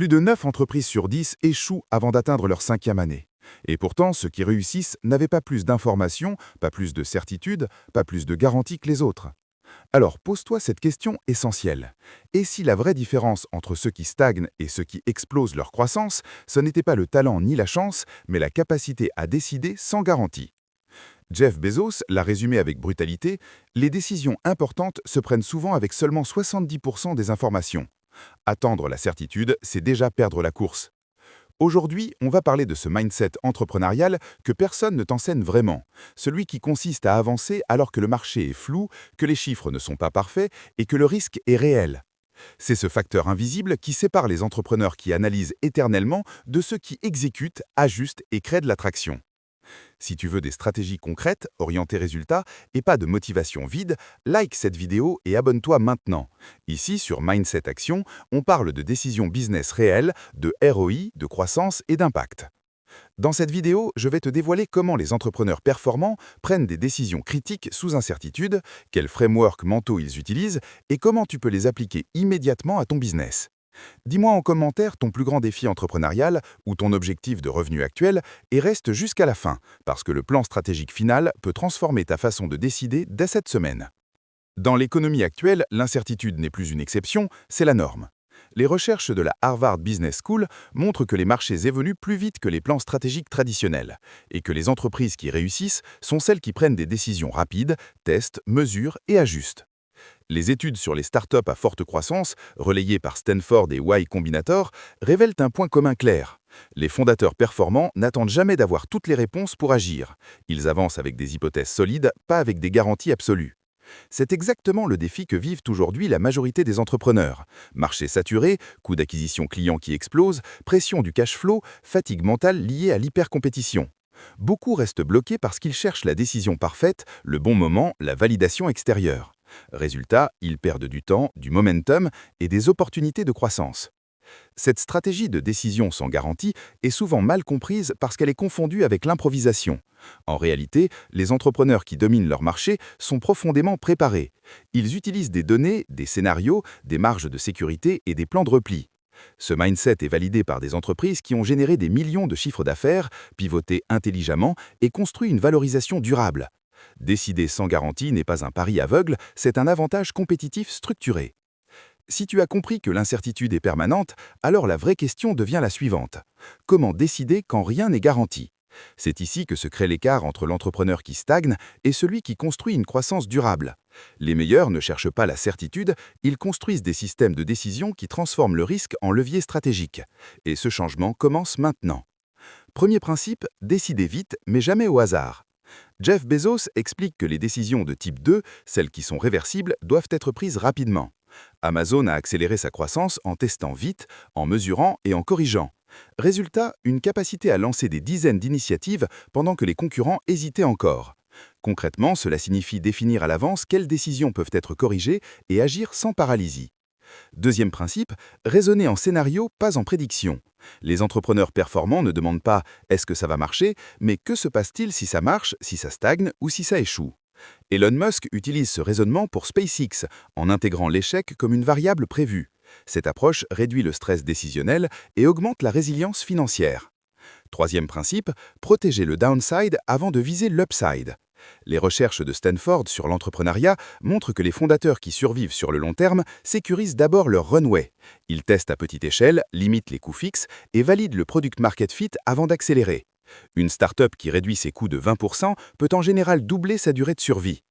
Plus de 9 entreprises sur 10 échouent avant d'atteindre leur 5e année. Et pourtant, ceux qui réussissent n'avaient pas plus d'informations, pas plus de certitudes, pas plus de garanties que les autres. Alors pose-toi cette question essentielle. Et si la vraie différence entre ceux qui stagnent et ceux qui explosent leur croissance, ce n'était pas le talent ni la chance, mais la capacité à décider sans garantie? Jeff Bezos l'a résumé avec brutalité, les décisions importantes se prennent souvent avec seulement 70% des informations. Attendre la certitude, c'est déjà perdre la course. Aujourd'hui, on va parler de ce mindset entrepreneurial que personne ne t'enseigne vraiment, celui qui consiste à avancer alors que le marché est flou, que les chiffres ne sont pas parfaits et que le risque est réel. C'est ce facteur invisible qui sépare les entrepreneurs qui analysent éternellement de ceux qui exécutent, ajustent et créent de l'attraction. Si tu veux des stratégies concrètes, orientées résultats, et pas de motivation vide, like cette vidéo et abonne-toi maintenant. Ici, sur Mindset Action, on parle de décisions business réelles, de ROI, de croissance et d'impact. Dans cette vidéo, je vais te dévoiler comment les entrepreneurs performants prennent des décisions critiques sous incertitude, quels frameworks mentaux ils utilisent et comment tu peux les appliquer immédiatement à ton business. Dis-moi en commentaire ton plus grand défi entrepreneurial ou ton objectif de revenu actuel et reste jusqu'à la fin, parce que le plan stratégique final peut transformer ta façon de décider dès cette semaine. Dans l'économie actuelle, l'incertitude n'est plus une exception, c'est la norme. Les recherches de la Harvard Business School montrent que les marchés évoluent plus vite que les plans stratégiques traditionnels et que les entreprises qui réussissent sont celles qui prennent des décisions rapides, testent, mesurent et ajustent. Les études sur les startups à forte croissance, relayées par Stanford et Y Combinator, révèlent un point commun clair. Les fondateurs performants n'attendent jamais d'avoir toutes les réponses pour agir. Ils avancent avec des hypothèses solides, pas avec des garanties absolues. C'est exactement le défi que vivent aujourd'hui la majorité des entrepreneurs. Marché saturé, coût d'acquisition client qui explose, pression du cash flow, fatigue mentale liée à l'hypercompétition. Beaucoup restent bloqués parce qu'ils cherchent la décision parfaite, le bon moment, la validation extérieure. Résultat, ils perdent du temps, du momentum et des opportunités de croissance. Cette stratégie de décision sans garantie est souvent mal comprise parce qu'elle est confondue avec l'improvisation. En réalité, les entrepreneurs qui dominent leur marché sont profondément préparés. Ils utilisent des données, des scénarios, des marges de sécurité et des plans de repli. Ce mindset est validé par des entreprises qui ont généré des millions de chiffres d'affaires, pivoté intelligemment et construit une valorisation durable. Décider sans garantie n'est pas un pari aveugle, c'est un avantage compétitif structuré. Si tu as compris que l'incertitude est permanente, alors la vraie question devient la suivante. Comment décider quand rien n'est garanti? C'est ici que se crée l'écart entre l'entrepreneur qui stagne et celui qui construit une croissance durable. Les meilleurs ne cherchent pas la certitude, ils construisent des systèmes de décision qui transforment le risque en levier stratégique. Et ce changement commence maintenant. Premier principe, décider vite, mais jamais au hasard. Jeff Bezos explique que les décisions de type 2, celles qui sont réversibles, doivent être prises rapidement. Amazon a accéléré sa croissance en testant vite, en mesurant et en corrigeant. Résultat, une capacité à lancer des dizaines d'initiatives pendant que les concurrents hésitaient encore. Concrètement, cela signifie définir à l'avance quelles décisions peuvent être corrigées et agir sans paralysie. Deuxième principe, raisonner en scénario, pas en prédiction. Les entrepreneurs performants ne demandent pas « est-ce que ça va marcher ?», mais que se passe-t-il si ça marche, si ça stagne ou si ça échoue. Elon Musk utilise ce raisonnement pour SpaceX, en intégrant l'échec comme une variable prévue. Cette approche réduit le stress décisionnel et augmente la résilience financière. Troisième principe, protéger le downside avant de viser l'upside. Les recherches de Stanford sur l'entrepreneuriat montrent que les fondateurs qui survivent sur le long terme sécurisent d'abord leur runway. Ils testent à petite échelle, limitent les coûts fixes et valident le product market fit avant d'accélérer. Une start-up qui réduit ses coûts de 20% peut en général doubler sa durée de survie.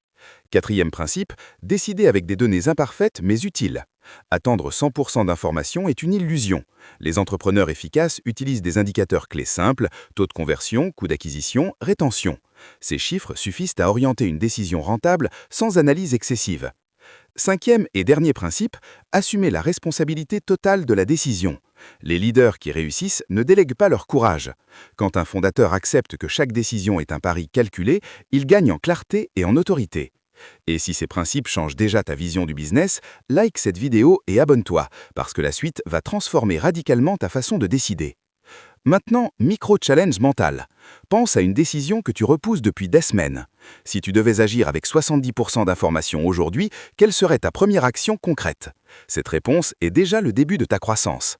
Quatrième principe, décider avec des données imparfaites mais utiles. Attendre 100% d'informations est une illusion. Les entrepreneurs efficaces utilisent des indicateurs clés simples, taux de conversion, coût d'acquisition, rétention. Ces chiffres suffisent à orienter une décision rentable sans analyse excessive. Cinquième et dernier principe, assumer la responsabilité totale de la décision. Les leaders qui réussissent ne délèguent pas leur courage. Quand un fondateur accepte que chaque décision est un pari calculé, il gagne en clarté et en autorité. Et si ces principes changent déjà ta vision du business, like cette vidéo et abonne-toi, parce que la suite va transformer radicalement ta façon de décider. Maintenant, micro-challenge mental. Pense à une décision que tu repousses depuis des semaines. Si tu devais agir avec 70% d'informations aujourd'hui, quelle serait ta première action concrète? Cette réponse est déjà le début de ta croissance.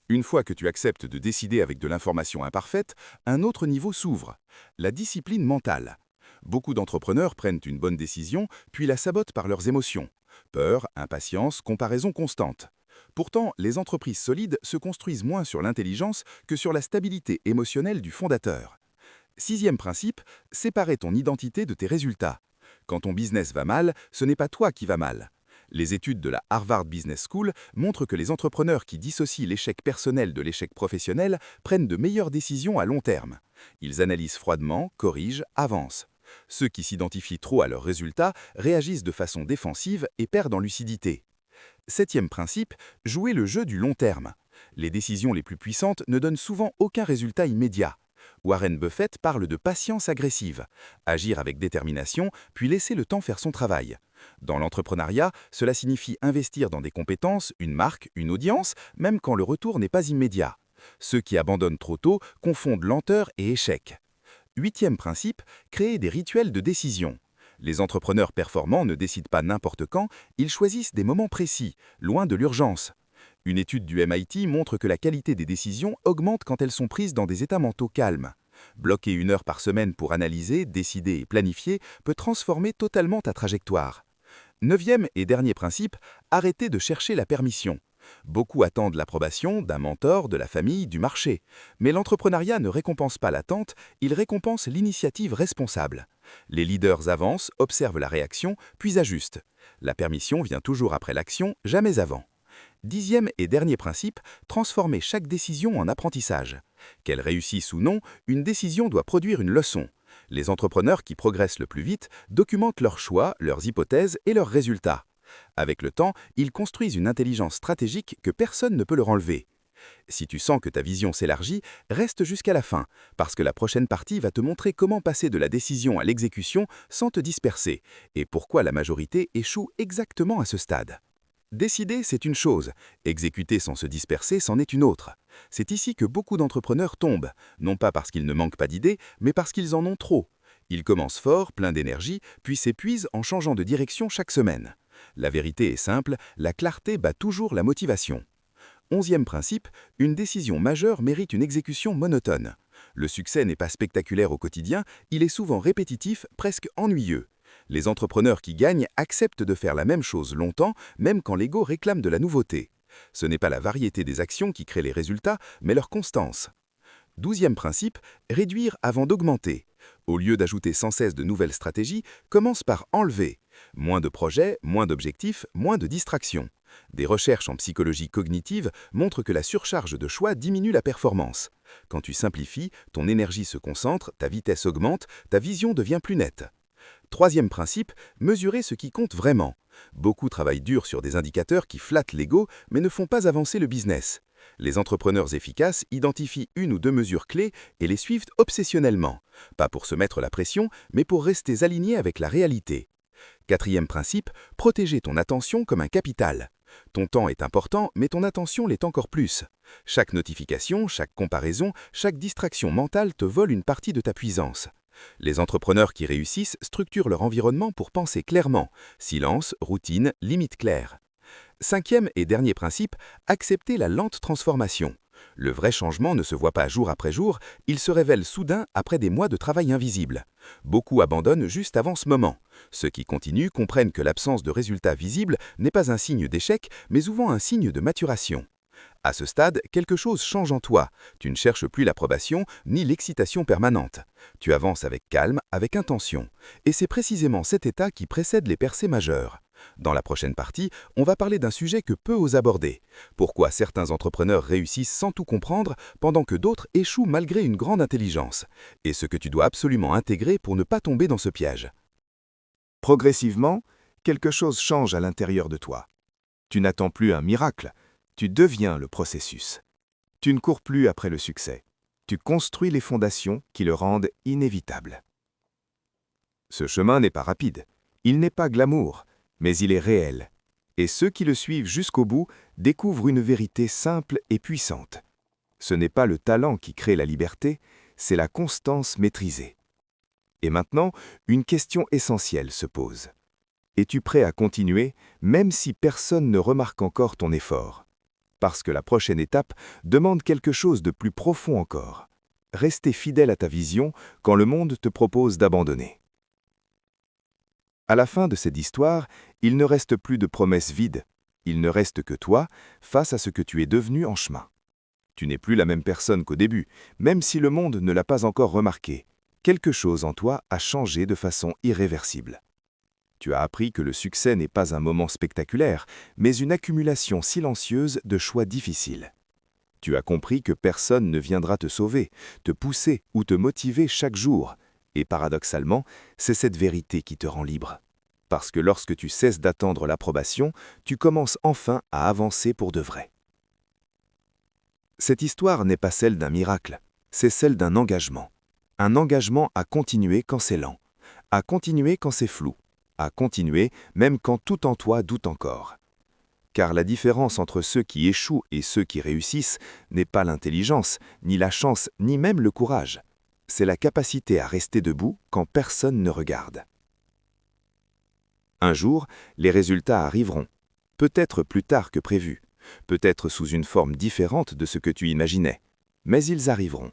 Une fois que tu acceptes de décider avec de l'information imparfaite, un autre niveau s'ouvre, la discipline mentale. Beaucoup d'entrepreneurs prennent une bonne décision, puis la sabotent par leurs émotions. Peur, impatience, comparaison constante. Pourtant, les entreprises solides se construisent moins sur l'intelligence que sur la stabilité émotionnelle du fondateur. Sixième principe, séparer ton identité de tes résultats. Quand ton business va mal, ce n'est pas toi qui vas mal. Les études de la Harvard Business School montrent que les entrepreneurs qui dissocient l'échec personnel de l'échec professionnel prennent de meilleures décisions à long terme. Ils analysent froidement, corrigent, avancent. Ceux qui s'identifient trop à leurs résultats réagissent de façon défensive et perdent en lucidité. Septième principe, jouer le jeu du long terme. Les décisions les plus puissantes ne donnent souvent aucun résultat immédiat. Warren Buffett parle de patience agressive, agir avec détermination, puis laisser le temps faire son travail. Dans l'entrepreneuriat, cela signifie investir dans des compétences, une marque, une audience, même quand le retour n'est pas immédiat. Ceux qui abandonnent trop tôt confondent lenteur et échec. Huitième principe, créer des rituels de décision. Les entrepreneurs performants ne décident pas n'importe quand, ils choisissent des moments précis, loin de l'urgence. Une étude du MIT montre que la qualité des décisions augmente quand elles sont prises dans des états mentaux calmes. Bloquer 1 heure par semaine pour analyser, décider et planifier peut transformer totalement ta trajectoire. Neuvième et dernier principe, arrêter de chercher la permission. Beaucoup attendent l'approbation d'un mentor, de la famille, du marché. Mais l'entrepreneuriat ne récompense pas l'attente, il récompense l'initiative responsable. Les leaders avancent, observent la réaction, puis ajustent. La permission vient toujours après l'action, jamais avant. Dixième et dernier principe, transformer chaque décision en apprentissage. Qu'elle réussisse ou non, une décision doit produire une leçon. Les entrepreneurs qui progressent le plus vite documentent leurs choix, leurs hypothèses et leurs résultats. Avec le temps, ils construisent une intelligence stratégique que personne ne peut leur enlever. Si tu sens que ta vision s'élargit, reste jusqu'à la fin, parce que la prochaine partie va te montrer comment passer de la décision à l'exécution sans te disperser, et pourquoi la majorité échoue exactement à ce stade. Décider, c'est une chose. Exécuter sans se disperser, c'en est une autre. C'est ici que beaucoup d'entrepreneurs tombent, non pas parce qu'ils ne manquent pas d'idées, mais parce qu'ils en ont trop. Ils commencent fort, pleins d'énergie, puis s'épuisent en changeant de direction chaque semaine. La vérité est simple, la clarté bat toujours la motivation. 11e principe, une décision majeure mérite une exécution monotone. Le succès n'est pas spectaculaire au quotidien, il est souvent répétitif, presque ennuyeux. Les entrepreneurs qui gagnent acceptent de faire la même chose longtemps, même quand l'ego réclame de la nouveauté. Ce n'est pas la variété des actions qui crée les résultats, mais leur constance. 12e principe, réduire avant d'augmenter. Au lieu d'ajouter sans cesse de nouvelles stratégies, commence par enlever. Moins de projets, moins d'objectifs, moins de distractions. Des recherches en psychologie cognitive montrent que la surcharge de choix diminue la performance. Quand tu simplifies, ton énergie se concentre, ta vitesse augmente, ta vision devient plus nette. 3e principe, mesurer ce qui compte vraiment. Beaucoup travaillent dur sur des indicateurs qui flattent l'ego, mais ne font pas avancer le business. Les entrepreneurs efficaces identifient 1 ou 2 mesures clés et les suivent obsessionnellement. Pas pour se mettre la pression, mais pour rester alignés avec la réalité. 4e principe, protéger ton attention comme un capital. Ton temps est important, mais ton attention l'est encore plus. Chaque notification, chaque comparaison, chaque distraction mentale te vole une partie de ta puissance. Les entrepreneurs qui réussissent structurent leur environnement pour penser clairement. Silence, routine, limites claires. 5e et dernier principe, accepter la lente transformation. Le vrai changement ne se voit pas jour après jour, il se révèle soudain après des mois de travail invisible. Beaucoup abandonnent juste avant ce moment. Ceux qui continuent comprennent que l'absence de résultats visibles n'est pas un signe d'échec, mais souvent un signe de maturation. À ce stade, quelque chose change en toi. Tu ne cherches plus l'approbation ni l'excitation permanente. Tu avances avec calme, avec intention. Et c'est précisément cet état qui précède les percées majeures. Dans la prochaine partie, on va parler d'un sujet que peu osent aborder. Pourquoi certains entrepreneurs réussissent sans tout comprendre, pendant que d'autres échouent malgré une grande intelligence. Et ce que tu dois absolument intégrer pour ne pas tomber dans ce piège. Progressivement, quelque chose change à l'intérieur de toi. Tu n'attends plus un miracle, tu deviens le processus. Tu ne cours plus après le succès. Tu construis les fondations qui le rendent inévitable. Ce chemin n'est pas rapide, il n'est pas glamour, mais il est réel. Et ceux qui le suivent jusqu'au bout découvrent une vérité simple et puissante. Ce n'est pas le talent qui crée la liberté, c'est la constance maîtrisée. Et maintenant, une question essentielle se pose. Es-tu prêt à continuer, même si personne ne remarque encore ton effort ? Parce que la prochaine étape demande quelque chose de plus profond encore. Rester fidèle à ta vision quand le monde te propose d'abandonner. À la fin de cette histoire, il ne reste plus de promesses vides. Il ne reste que toi face à ce que tu es devenu en chemin. Tu n'es plus la même personne qu'au début, même si le monde ne l'a pas encore remarqué. Quelque chose en toi a changé de façon irréversible. Tu as appris que le succès n'est pas un moment spectaculaire, mais une accumulation silencieuse de choix difficiles. Tu as compris que personne ne viendra te sauver, te pousser ou te motiver chaque jour. Et paradoxalement, c'est cette vérité qui te rend libre. Parce que lorsque tu cesses d'attendre l'approbation, tu commences enfin à avancer pour de vrai. Cette histoire n'est pas celle d'un miracle, c'est celle d'un engagement. Un engagement à continuer quand c'est lent, à continuer quand c'est flou, à continuer même quand tout en toi doute encore. Car la différence entre ceux qui échouent et ceux qui réussissent n'est pas l'intelligence, ni la chance, ni même le courage. C'est la capacité à rester debout quand personne ne regarde. Un jour, les résultats arriveront, peut-être plus tard que prévu, peut-être sous une forme différente de ce que tu imaginais, mais ils arriveront.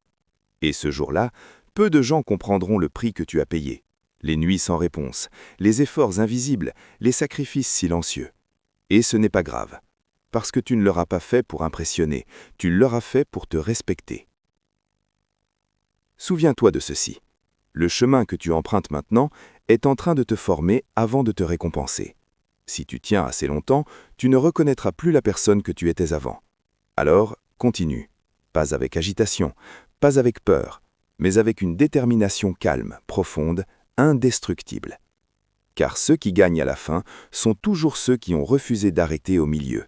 Et ce jour-là, peu de gens comprendront le prix que tu as payé, les nuits sans réponse, les efforts invisibles, les sacrifices silencieux. Et ce n'est pas grave, parce que tu ne l'auras pas fait pour impressionner, tu l'auras fait pour te respecter. Souviens-toi de ceci. Le chemin que tu empruntes maintenant est en train de te former avant de te récompenser. Si tu tiens assez longtemps, tu ne reconnaîtras plus la personne que tu étais avant. Alors, continue. Pas avec agitation, pas avec peur, mais avec une détermination calme, profonde, indestructible. Car ceux qui gagnent à la fin sont toujours ceux qui ont refusé d'arrêter au milieu.